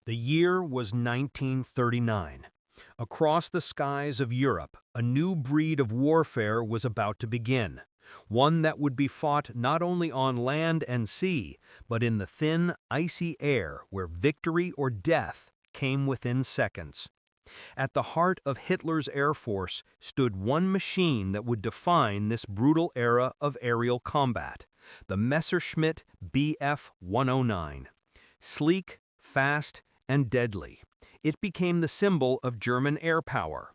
The year was 1939. Across the skies of Europe, a new breed of warfare was about to begin, one that would be fought not only on land and sea, but in the thin, icy air where victory or death came within seconds. At the heart of Hitler's Air Force stood one machine that would define this brutal era of aerial combat, the Messerschmitt Bf 109. Sleek, fast, and deadly, it became the symbol of German air power.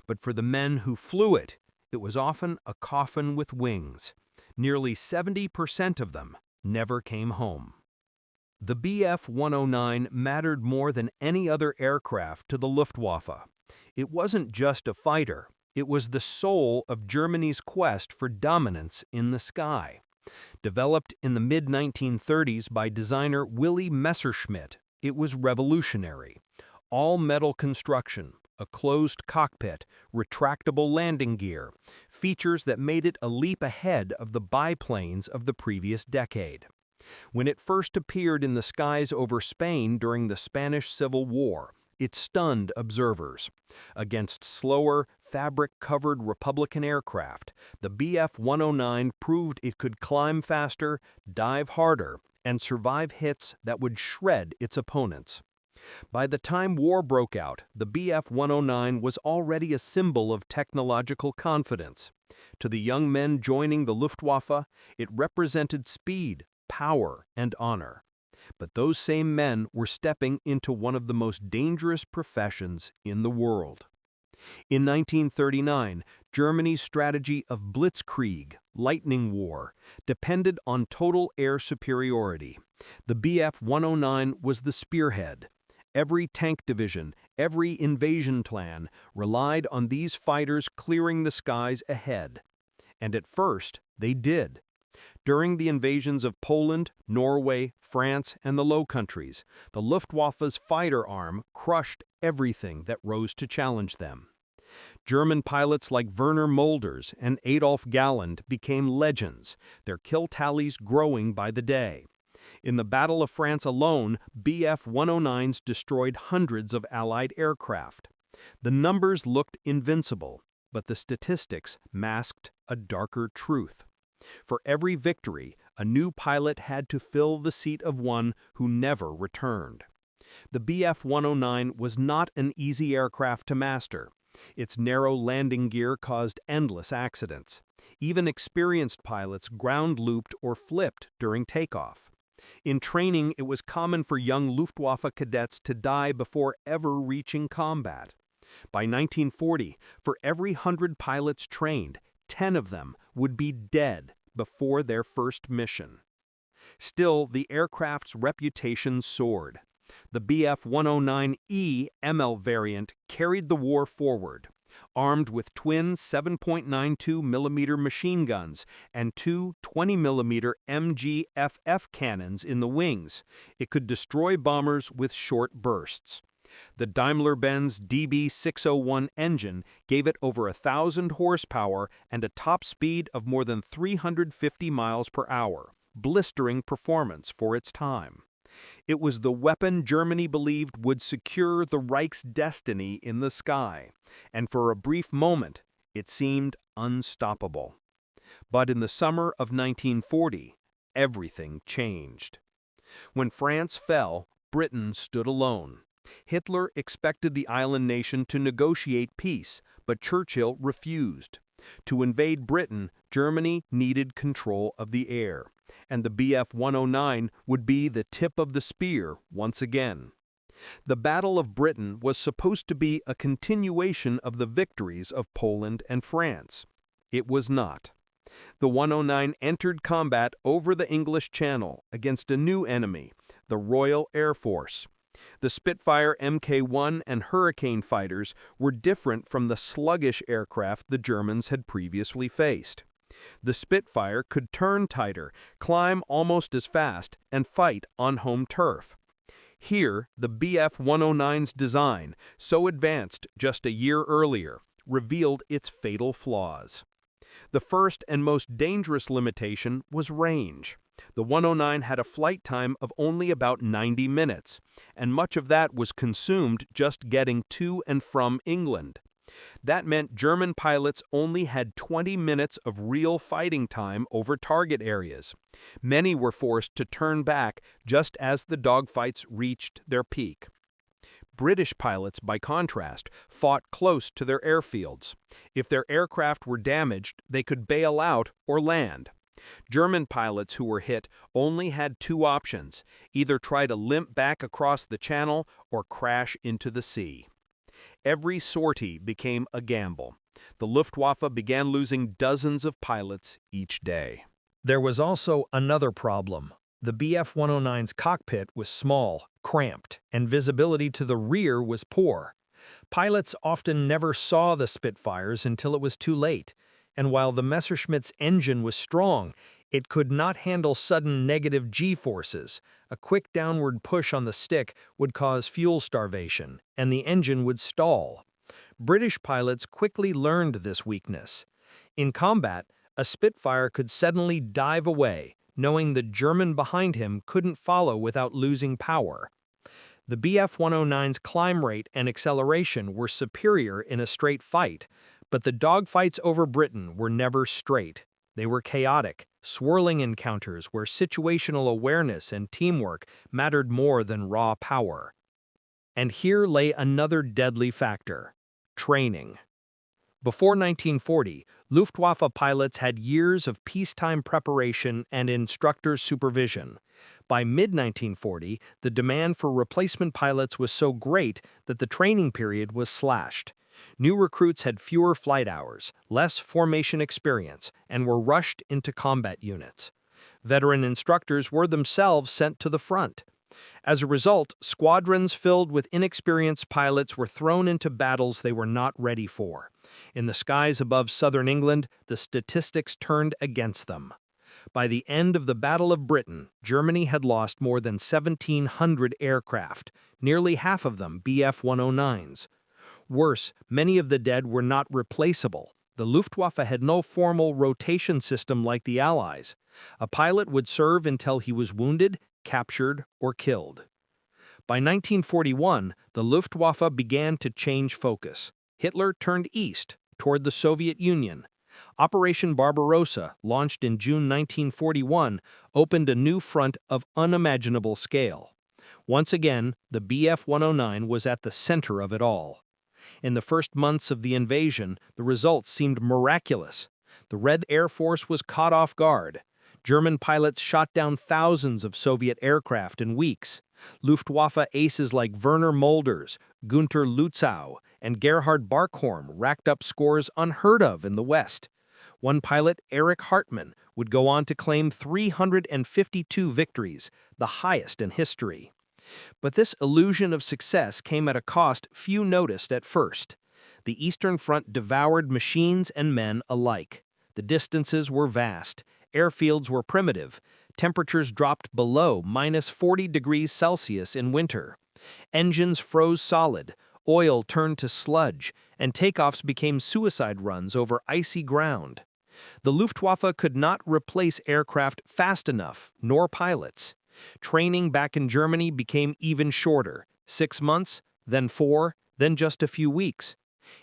But for the men who flew it, it was often a coffin with wings. Nearly 70% of them never came home. The Bf 109 mattered more than any other aircraft to the Luftwaffe. It wasn't just a fighter, it was the soul of Germany's quest for dominance in the sky. Developed in the mid-1930s by designer Willy Messerschmitt, it was revolutionary. All-metal construction, a closed cockpit, retractable landing gear, features that made it a leap ahead of the biplanes of the previous decade. When it first appeared in the skies over Spain during the Spanish Civil War, it stunned observers. Against slower, fabric-covered Republican aircraft, the Bf 109 proved it could climb faster, dive harder, and survive hits that would shred its opponents. By the time war broke out, the Bf 109 was already a symbol of technological confidence. To the young men joining the Luftwaffe, it represented speed, power, and honor. But those same men were stepping into one of the most dangerous professions in the world. In 1939, Germany's strategy of blitzkrieg, lightning war, depended on total air superiority. The Bf 109 was the spearhead. Every tank division, every invasion plan relied on these fighters clearing the skies ahead. And at first, they did. During the invasions of Poland, Norway, France, and the Low Countries, the Luftwaffe's fighter arm crushed everything that rose to challenge them. German pilots like Werner Mulders and Adolf Galland became legends, their kill tallies growing by the day. In the Battle of France alone, Bf 109s destroyed hundreds of Allied aircraft. The numbers looked invincible, but the statistics masked a darker truth. For every victory, a new pilot had to fill the seat of one who never returned. The Bf 109 was not an easy aircraft to master. Its narrow landing gear caused endless accidents. Even experienced pilots ground-looped or flipped during takeoff. In training, it was common for young Luftwaffe cadets to die before ever reaching combat. By 1940, for every 100 pilots trained, 10 of them would be dead before their first mission. Still, the aircraft's reputation soared. The Bf 109E ML variant carried the war forward. Armed with twin 7.92mm machine guns and two 20mm MGFF cannons in the wings, it could destroy bombers with short bursts. The Daimler-Benz DB601 engine gave it over 1,000 horsepower and a top speed of more than 350 miles per hour, blistering performance for its time. It was the weapon Germany believed would secure the Reich's destiny in the sky, and for a brief moment, it seemed unstoppable. But in the summer of 1940, everything changed. When France fell, Britain stood alone. Hitler expected the island nation to negotiate peace, but Churchill refused. To invade Britain, Germany needed control of the air, and the Bf 109 would be the tip of the spear once again. The Battle of Britain was supposed to be a continuation of the victories of Poland and France. It was not. The 109 entered combat over the English Channel against a new enemy, the Royal Air Force. The Spitfire Mk1 and Hurricane fighters were different from the sluggish aircraft the Germans had previously faced. The Spitfire could turn tighter, climb almost as fast, and fight on home turf. Here, the Bf 109's design, so advanced just a year earlier, revealed its fatal flaws. The first and most dangerous limitation was range. The 109 had a flight time of only about 90 minutes, and much of that was consumed just getting to and from England. That meant German pilots only had 20 minutes of real fighting time over target areas. Many were forced to turn back just as the dogfights reached their peak. British pilots, by contrast, fought close to their airfields. If their aircraft were damaged, they could bail out or land. German pilots who were hit only had two options: either try to limp back across the channel or crash into the sea. Every sortie became a gamble. The Luftwaffe began losing dozens of pilots each day. There was also another problem. The Bf 109's cockpit was small, cramped, and visibility to the rear was poor. Pilots often never saw the Spitfires until it was too late, and while the Messerschmitt's engine was strong, it could not handle sudden negative G-forces. A quick downward push on the stick would cause fuel starvation, and the engine would stall. British pilots quickly learned this weakness. In combat, a Spitfire could suddenly dive away, knowing the German behind him couldn't follow without losing power. The Bf 109's climb rate and acceleration were superior in a straight fight, but the dogfights over Britain were never straight. They were chaotic, swirling encounters where situational awareness and teamwork mattered more than raw power. And here lay another deadly factor: training. Before 1940, Luftwaffe pilots had years of peacetime preparation and instructor supervision. By mid-1940, the demand for replacement pilots was so great that the training period was slashed. New recruits had fewer flight hours, less formation experience, and were rushed into combat units. Veteran instructors were themselves sent to the front. As a result, squadrons filled with inexperienced pilots were thrown into battles they were not ready for. In the skies above southern England, the statistics turned against them. By the end of the Battle of Britain, Germany had lost more than 1,700 aircraft, nearly half of them Bf 109s. Worse, many of the dead were not replaceable. The Luftwaffe had no formal rotation system like the Allies. A pilot would serve until he was wounded, captured, or killed. By 1941, the Luftwaffe began to change focus. Hitler turned east, toward the Soviet Union. Operation Barbarossa, launched in June 1941, opened a new front of unimaginable scale. Once again, the Bf 109 was at the center of it all. In the first months of the invasion, the results seemed miraculous. The Red Air Force was caught off guard. German pilots shot down thousands of Soviet aircraft in weeks. Luftwaffe aces like Werner Mulders, Günter Lützow, and Gerhard Barkhorn racked up scores unheard of in the West. One pilot, Erich Hartmann, would go on to claim 352 victories, the highest in history. But this illusion of success came at a cost few noticed at first. The Eastern Front devoured machines and men alike. The distances were vast, airfields were primitive, temperatures dropped below -40 degrees Celsius in winter. Engines froze solid, oil turned to sludge, and takeoffs became suicide runs over icy ground. The Luftwaffe could not replace aircraft fast enough, nor pilots. Training back in Germany became even shorter: 6 months, then 4, then just a few weeks.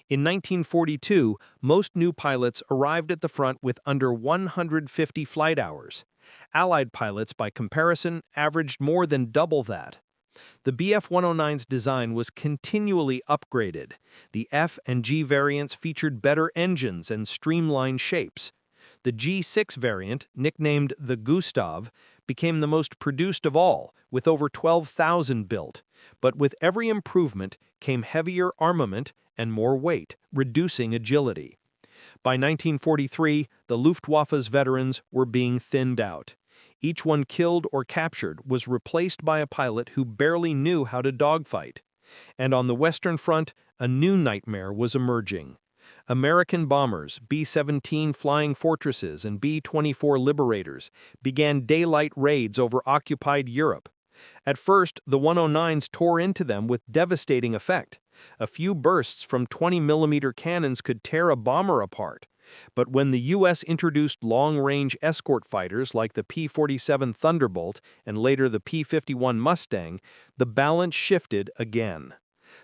In 1942, most new pilots arrived at the front with under 150 flight hours. Allied pilots, by comparison, averaged more than double that. The Bf 109's design was continually upgraded. The F and G variants featured better engines and streamlined shapes. The G6 variant, nicknamed the Gustav, became the most produced of all, with over 12,000 built. But with every improvement came heavier armament and more weight, reducing agility. By 1943, the Luftwaffe's veterans were being thinned out. Each one killed or captured was replaced by a pilot who barely knew how to dogfight. And on the Western Front, a new nightmare was emerging. American bombers, B-17 Flying Fortresses and B-24 Liberators, began daylight raids over occupied Europe. At first, the 109s tore into them with devastating effect. A few bursts from 20mm cannons could tear a bomber apart. But when the U.S. introduced long-range escort fighters like the P-47 Thunderbolt and later the P-51 Mustang, the balance shifted again.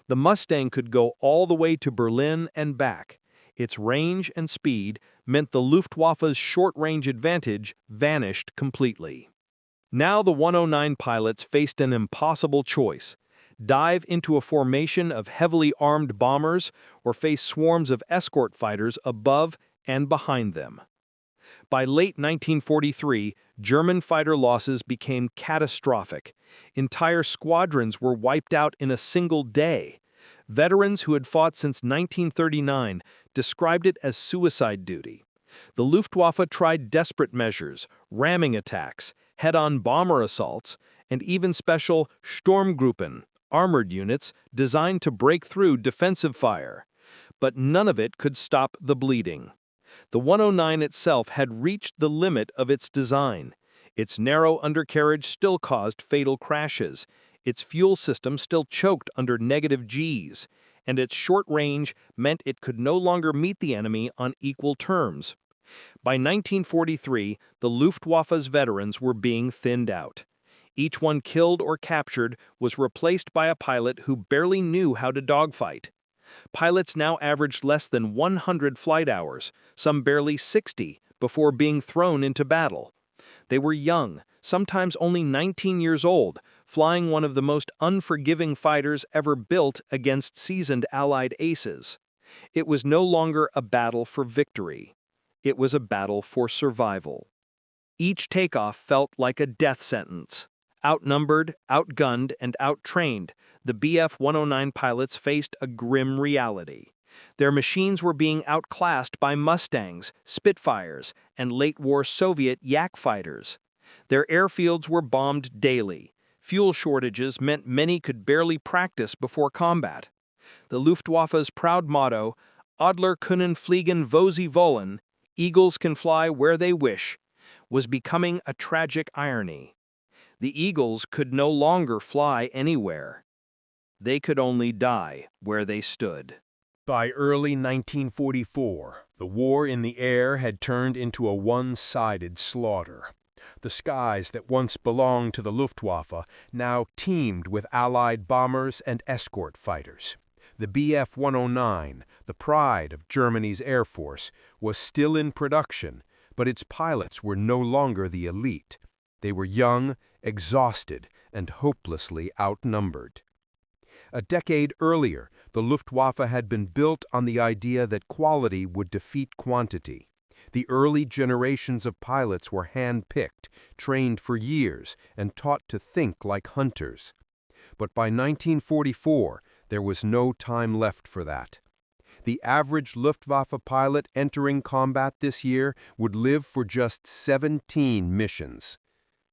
The Mustang could go all the way to Berlin and back. Its range and speed meant the Luftwaffe's short-range advantage vanished completely. Now the 109 pilots faced an impossible choice: dive into a formation of heavily armed bombers or face swarms of escort fighters above and behind them. By late 1943, German fighter losses became catastrophic. Entire squadrons were wiped out in a single day. Veterans who had fought since 1939 described it as suicide duty. The Luftwaffe tried desperate measures, ramming attacks, head-on bomber assaults, and even special Sturmgruppen, armored units designed to break through defensive fire. But none of it could stop the bleeding. The 109 itself had reached the limit of its design. Its narrow undercarriage still caused fatal crashes, its fuel system still choked under negative Gs, and its short range meant it could no longer meet the enemy on equal terms. By 1943, the Luftwaffe's veterans were being thinned out. Each one killed or captured was replaced by a pilot who barely knew how to dogfight. Pilots now averaged less than 100 flight hours, some barely 60, before being thrown into battle. They were young, sometimes only 19 years old, flying one of the most unforgiving fighters ever built against seasoned Allied aces. It was no longer a battle for victory. It was a battle for survival. Each takeoff felt like a death sentence. Outnumbered, outgunned, and outtrained, the Bf 109 pilots faced a grim reality. Their machines were being outclassed by Mustangs, Spitfires, and late-war Soviet Yak fighters. Their airfields were bombed daily. Fuel shortages meant many could barely practice before combat. The Luftwaffe's proud motto, Adler können fliegen wo sie wollen, Eagles can fly where they wish, was becoming a tragic irony. The Eagles could no longer fly anywhere. They could only die where they stood. By early 1944, the war in the air had turned into a one-sided slaughter. The skies that once belonged to the Luftwaffe now teemed with Allied bombers and escort fighters. The Bf 109, the pride of Germany's Air Force, was still in production, but its pilots were no longer the elite. They were young, exhausted, and hopelessly outnumbered. A decade earlier, the Luftwaffe had been built on the idea that quality would defeat quantity. The early generations of pilots were hand-picked, trained for years, and taught to think like hunters. But by 1944, there was no time left for that. The average Luftwaffe pilot entering combat this year would live for just 17 missions.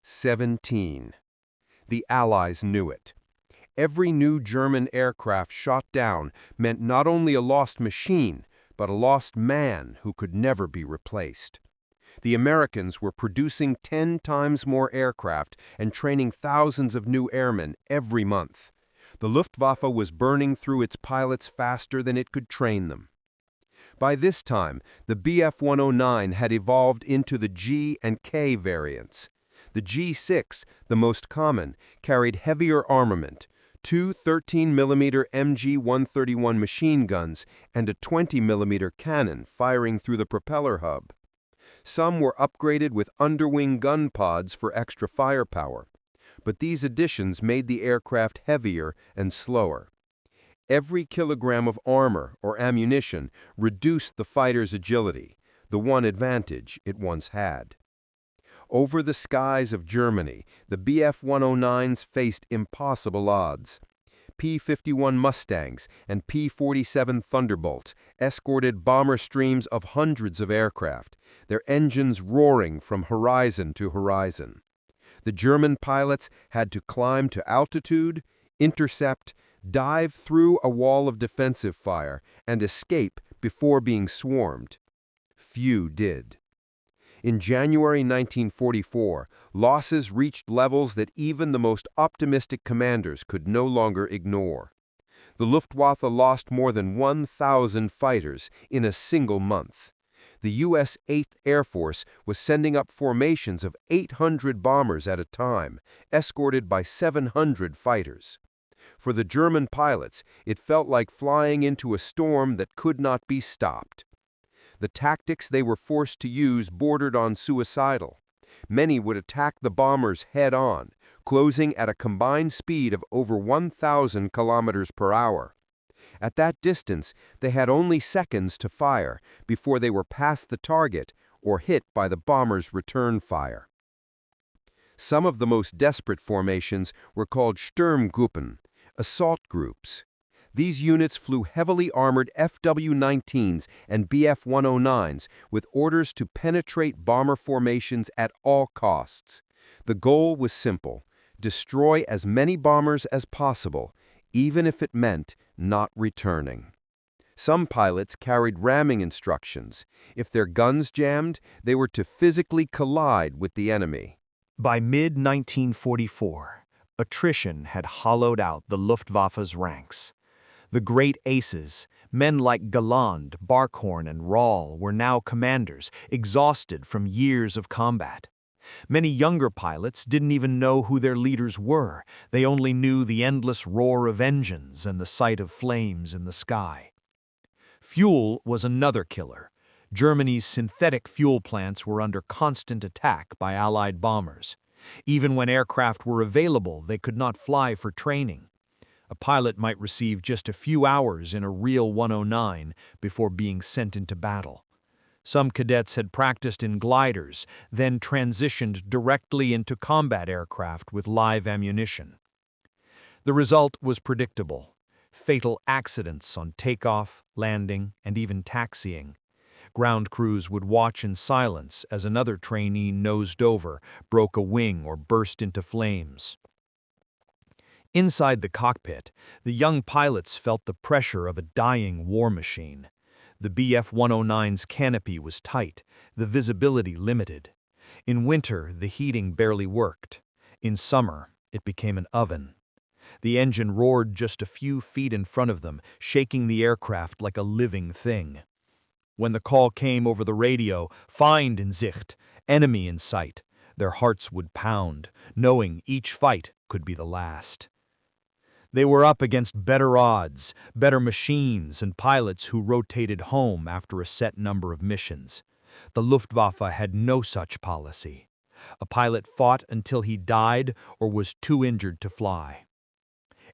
17. The Allies knew it. Every new German aircraft shot down meant not only a lost machine, but a lost man who could never be replaced. The Americans were producing 10 times more aircraft and training thousands of new airmen every month. The Luftwaffe was burning through its pilots faster than it could train them. By this time, the Bf 109 had evolved into the G and K variants. The G6, the most common, carried heavier armament, two 13mm MG-131 machine guns and a 20mm cannon firing through the propeller hub. Some were upgraded with underwing gun pods for extra firepower, but these additions made the aircraft heavier and slower. Every kilogram of armor or ammunition reduced the fighter's agility, the one advantage it once had. Over the skies of Germany, the Bf 109s faced impossible odds. P-51 Mustangs and P-47 Thunderbolts escorted bomber streams of hundreds of aircraft, their engines roaring from horizon to horizon. The German pilots had to climb to altitude, intercept, dive through a wall of defensive fire, and escape before being swarmed. Few did. In January 1944, losses reached levels that even the most optimistic commanders could no longer ignore. The Luftwaffe lost more than 1,000 fighters in a single month. The U.S. 8th Air Force was sending up formations of 800 bombers at a time, escorted by 700 fighters. For the German pilots, it felt like flying into a storm that could not be stopped. The tactics they were forced to use bordered on suicidal. Many would attack the bombers head-on, closing at a combined speed of over 1,000 kilometers per hour. At that distance, they had only seconds to fire before they were past the target or hit by the bomber's return fire. Some of the most desperate formations were called Sturmgruppen, assault groups. These units flew heavily armored FW-19s and Bf-109s with orders to penetrate bomber formations at all costs. The goal was simple: destroy as many bombers as possible, even if it meant not returning. Some pilots carried ramming instructions. If their guns jammed, they were to physically collide with the enemy. By mid-1944, attrition had hollowed out the Luftwaffe's ranks. The great aces, men like Galland, Barkhorn, and Rahl, were now commanders, exhausted from years of combat. Many younger pilots didn't even know who their leaders were. They only knew the endless roar of engines and the sight of flames in the sky. Fuel was another killer. Germany's synthetic fuel plants were under constant attack by Allied bombers. Even when aircraft were available, they could not fly for training. A pilot might receive just a few hours in a real 109 before being sent into battle. Some cadets had practiced in gliders, then transitioned directly into combat aircraft with live ammunition. The result was predictable: fatal accidents on takeoff, landing, and even taxiing. Ground crews would watch in silence as another trainee nosed over, broke a wing, or burst into flames. Inside the cockpit, the young pilots felt the pressure of a dying war machine. The Bf-109's canopy was tight, the visibility limited. In winter, the heating barely worked. In summer, it became an oven. The engine roared just a few feet in front of them, shaking the aircraft like a living thing. When the call came over the radio, "Feind in Sicht," enemy in sight, their hearts would pound, knowing each fight could be the last. They were up against better odds, better machines, and pilots who rotated home after a set number of missions. The Luftwaffe had no such policy. A pilot fought until he died or was too injured to fly.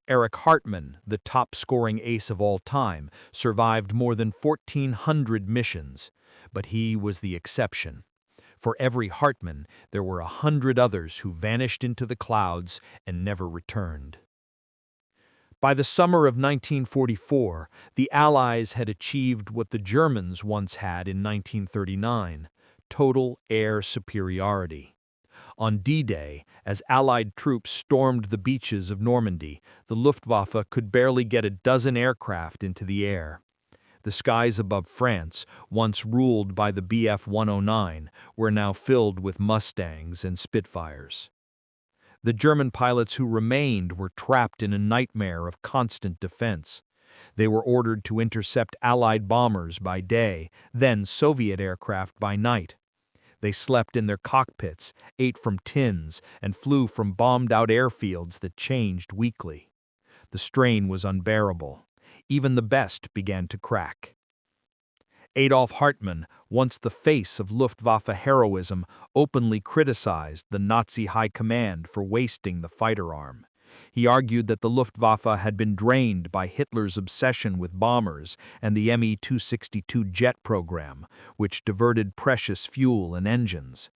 Erich Hartmann, the top-scoring ace of all time, survived more than 1,400 missions, but he was the exception. For every Hartmann, there were 100 others who vanished into the clouds and never returned. By the summer of 1944, the Allies had achieved what the Germans once had in 1939, total air superiority. On D-Day, as Allied troops stormed the beaches of Normandy, the Luftwaffe could barely get a dozen aircraft into the air. The skies above France, once ruled by the Bf-109, were now filled with Mustangs and Spitfires. The German pilots who remained were trapped in a nightmare of constant defense. They were ordered to intercept Allied bombers by day, then Soviet aircraft by night. They slept in their cockpits, ate from tins, and flew from bombed-out airfields that changed weekly. The strain was unbearable. Even the best began to crack. Adolf Hartmann, once the face of Luftwaffe heroism, openly criticized the Nazi high command for wasting the fighter arm. He argued that the Luftwaffe had been drained by Hitler's obsession with bombers and the Me-262 jet program, which diverted precious fuel and engines.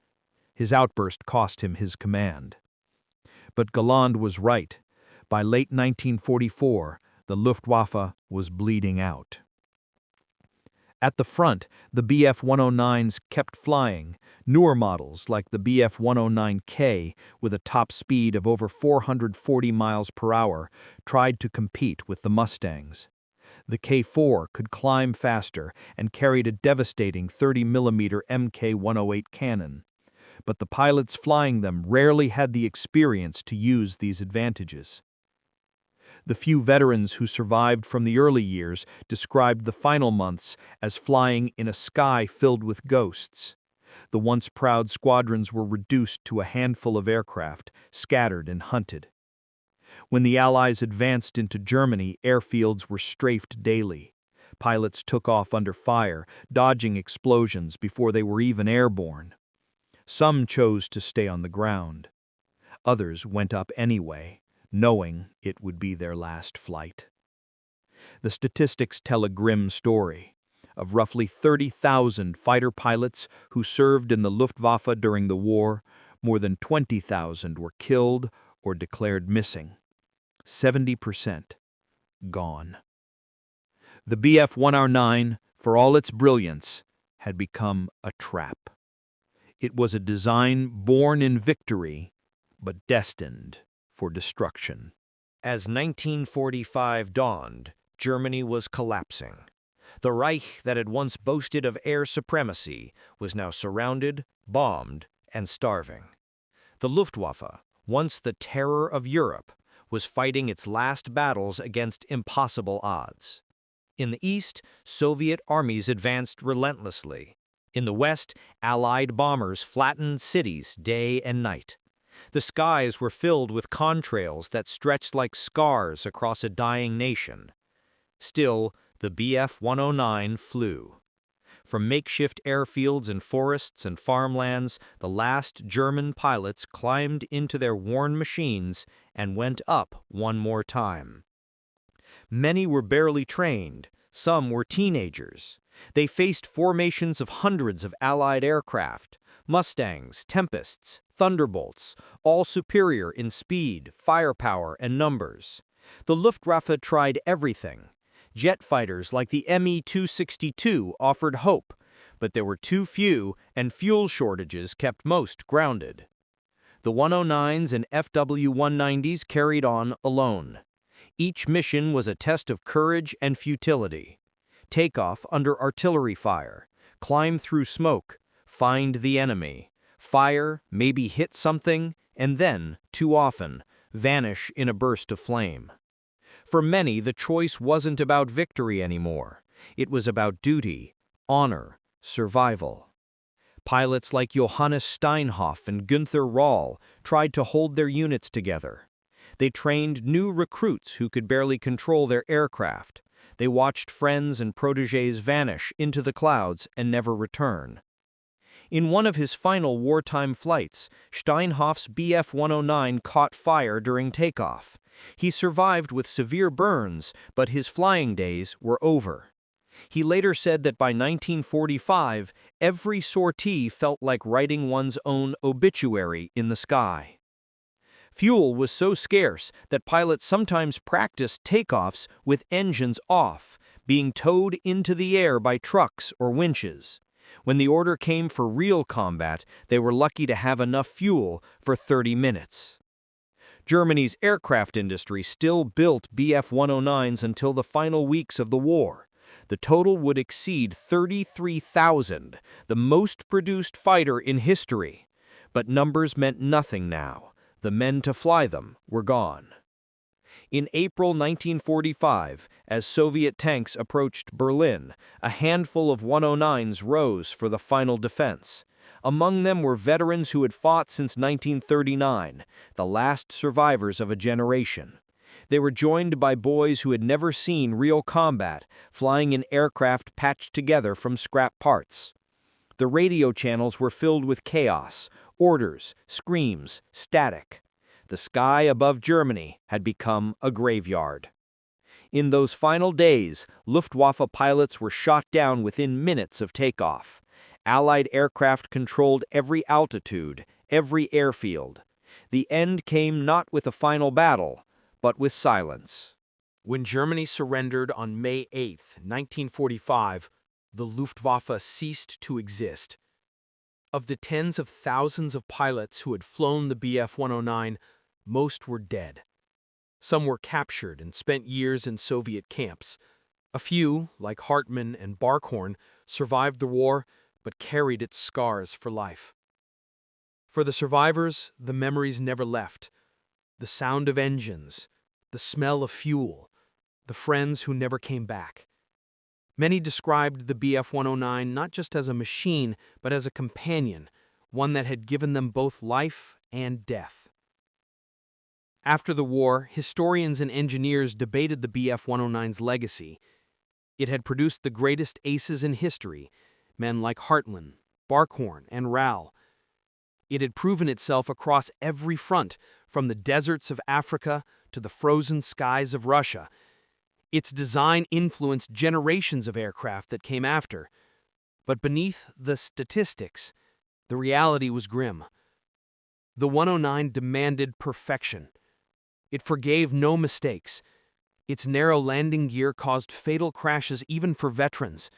His outburst cost him his command. But Galland was right. By late 1944, the Luftwaffe was bleeding out. At the front, the Bf-109s kept flying. Newer models, like the Bf-109K, with a top speed of over 440 miles per hour, tried to compete with the Mustangs. The K-4 could climb faster and carried a devastating 30mm Mk-108 cannon. But the pilots flying them rarely had the experience to use these advantages. The few veterans who survived from the early years described the final months as flying in a sky filled with ghosts. The once proud squadrons were reduced to a handful of aircraft, scattered and hunted. When the Allies advanced into Germany, airfields were strafed daily. Pilots took off under fire, dodging explosions before they were even airborne. Some chose to stay on the ground. Others went up anyway, knowing it would be their last flight. The statistics tell a grim story. Of roughly 30,000 fighter pilots who served in the Luftwaffe during the war, more than 20,000 were killed or declared missing. 70% gone. The Bf 109, for all its brilliance, had become a trap. It was a design born in victory, but destined for destruction. As 1945 dawned, Germany was collapsing. The Reich that had once boasted of air supremacy was now surrounded, bombed, and starving. The Luftwaffe, once the terror of Europe, was fighting its last battles against impossible odds. In the east, Soviet armies advanced relentlessly. In the west, Allied bombers flattened cities day and night. The skies were filled with contrails that stretched like scars across a dying nation. Still, the Bf 109 flew. From makeshift airfields and forests and farmlands, the last German pilots climbed into their worn machines and went up one more time. Many were barely trained, some were teenagers. They faced formations of hundreds of Allied aircraft, Mustangs, Tempests, Thunderbolts, all superior in speed, firepower, and numbers. The Luftwaffe tried everything. Jet fighters like the Me-262 offered hope, but there were too few and fuel shortages kept most grounded. The 109s and FW-190s carried on alone. Each mission was a test of courage and futility. Take off under artillery fire, climb through smoke, find the enemy, fire, maybe hit something, and then, too often, vanish in a burst of flame. For many, the choice wasn't about victory anymore. It was about duty, honor, survival. Pilots like Johannes Steinhoff and Günther Rall tried to hold their units together. They trained new recruits who could barely control their aircraft. They watched friends and protégés vanish into the clouds and never return. In one of his final wartime flights, Steinhoff's Bf 109 caught fire during takeoff. He survived with severe burns, but his flying days were over. He later said that by 1945, every sortie felt like writing one's own obituary in the sky. Fuel was so scarce that pilots sometimes practiced takeoffs with engines off, being towed into the air by trucks or winches. When the order came for real combat, they were lucky to have enough fuel for 30 minutes. Germany's aircraft industry still built Bf 109s until the final weeks of the war. The total would exceed 33,000, the most produced fighter in history. But numbers meant nothing now. The men to fly them were gone. In April 1945, as Soviet tanks approached Berlin, a handful of 109s rose for the final defense. Among them were veterans who had fought since 1939, the last survivors of a generation. They were joined by boys who had never seen real combat, flying in aircraft patched together from scrap parts. The radio channels were filled with chaos, orders, screams, static. The sky above Germany had become a graveyard. In those final days, Luftwaffe pilots were shot down within minutes of takeoff. Allied aircraft controlled every altitude, every airfield. The end came not with a final battle, but with silence. When Germany surrendered on May 8, 1945, the Luftwaffe ceased to exist. Of the tens of thousands of pilots who had flown the Bf 109, most were dead. Some were captured and spent years in Soviet camps. A few, like Hartmann and Barkhorn, survived the war but carried its scars for life. For the survivors, the memories never left. The sound of engines, the smell of fuel, the friends who never came back. Many described the Bf-109 not just as a machine, but as a companion, one that had given them both life and death. After the war, historians and engineers debated the Bf-109's legacy. It had produced the greatest aces in history, men like Hartland, Barkhorn, and Rau. It had proven itself across every front, from the deserts of Africa to the frozen skies of Russia. Its design influenced generations of aircraft that came after. But beneath the statistics, the reality was grim. The 109 demanded perfection. It forgave no mistakes. Its narrow landing gear caused fatal crashes even for veterans.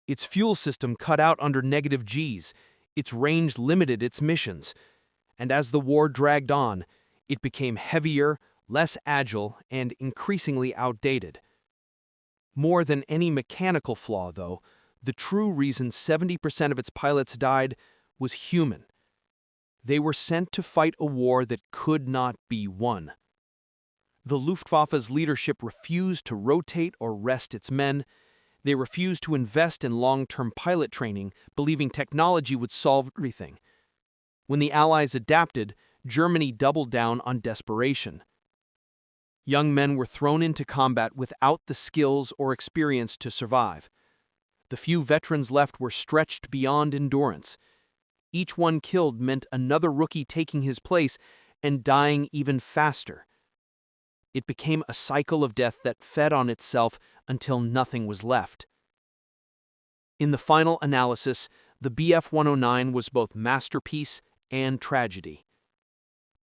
Its fuel system cut out under negative Gs. Its range limited its missions. And as the war dragged on, it became heavier, less agile, and increasingly outdated. More than any mechanical flaw, though, the true reason 70% of its pilots died was human. They were sent to fight a war that could not be won. The Luftwaffe's leadership refused to rotate or rest its men. They refused to invest in long-term pilot training, believing technology would solve everything. When the Allies adapted, Germany doubled down on desperation. Young men were thrown into combat without the skills or experience to survive. The few veterans left were stretched beyond endurance. Each one killed meant another rookie taking his place and dying even faster. It became a cycle of death that fed on itself until nothing was left. In the final analysis, the Bf-109 was both masterpiece and tragedy.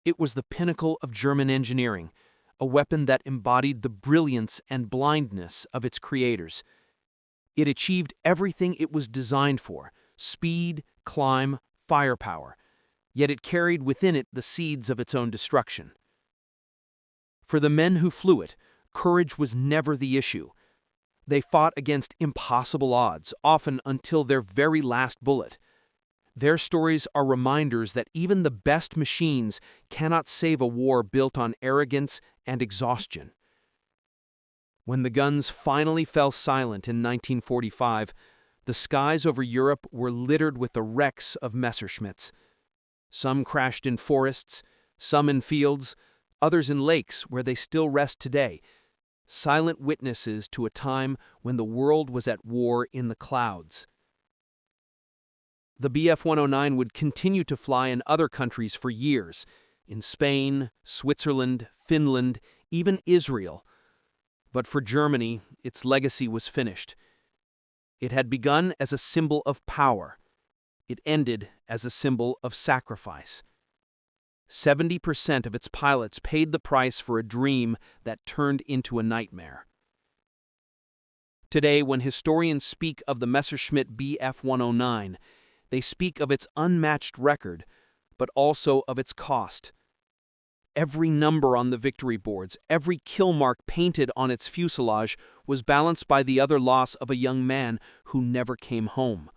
It was the pinnacle of German engineering, a weapon that embodied the brilliance and blindness of its creators. It achieved everything it was designed for: speed, climb, firepower, yet it carried within it the seeds of its own destruction. For the men who flew it, courage was never the issue. They fought against impossible odds, often until their very last bullet. Their stories are reminders that even the best machines cannot save a war built on arrogance and exhaustion. When the guns finally fell silent in 1945, the skies over Europe were littered with the wrecks of Messerschmitts. Some crashed in forests, some in fields, others in lakes where they still rest today, silent witnesses to a time when the world was at war in the clouds. The Bf-109 would continue to fly in other countries for years, in Spain, Switzerland, Finland, even Israel. But for Germany, its legacy was finished. It had begun as a symbol of power. It ended as a symbol of sacrifice. 70% of its pilots paid the price for a dream that turned into a nightmare. Today, when historians speak of the Messerschmitt Bf-109, they speak of its unmatched record, but also of its cost. Every number on the victory boards, every kill mark painted on its fuselage was balanced by the other loss of a young man who never came home.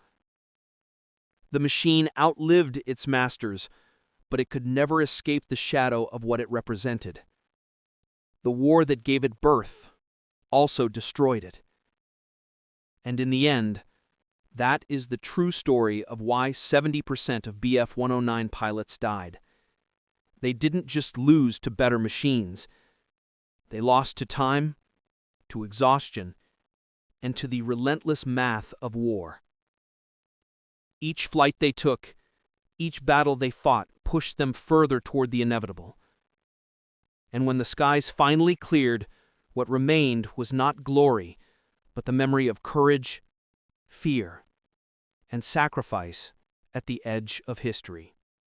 The machine outlived its masters, but it could never escape the shadow of what it represented. The war that gave it birth also destroyed it. And in the end, that is the true story of why 70% of Bf-109 pilots died. They didn't just lose to better machines. They lost to time, to exhaustion, and to the relentless math of war. Each flight they took, each battle they fought, pushed them further toward the inevitable. And when the skies finally cleared, what remained was not glory, but the memory of courage, fear, and sacrifice at the edge of history.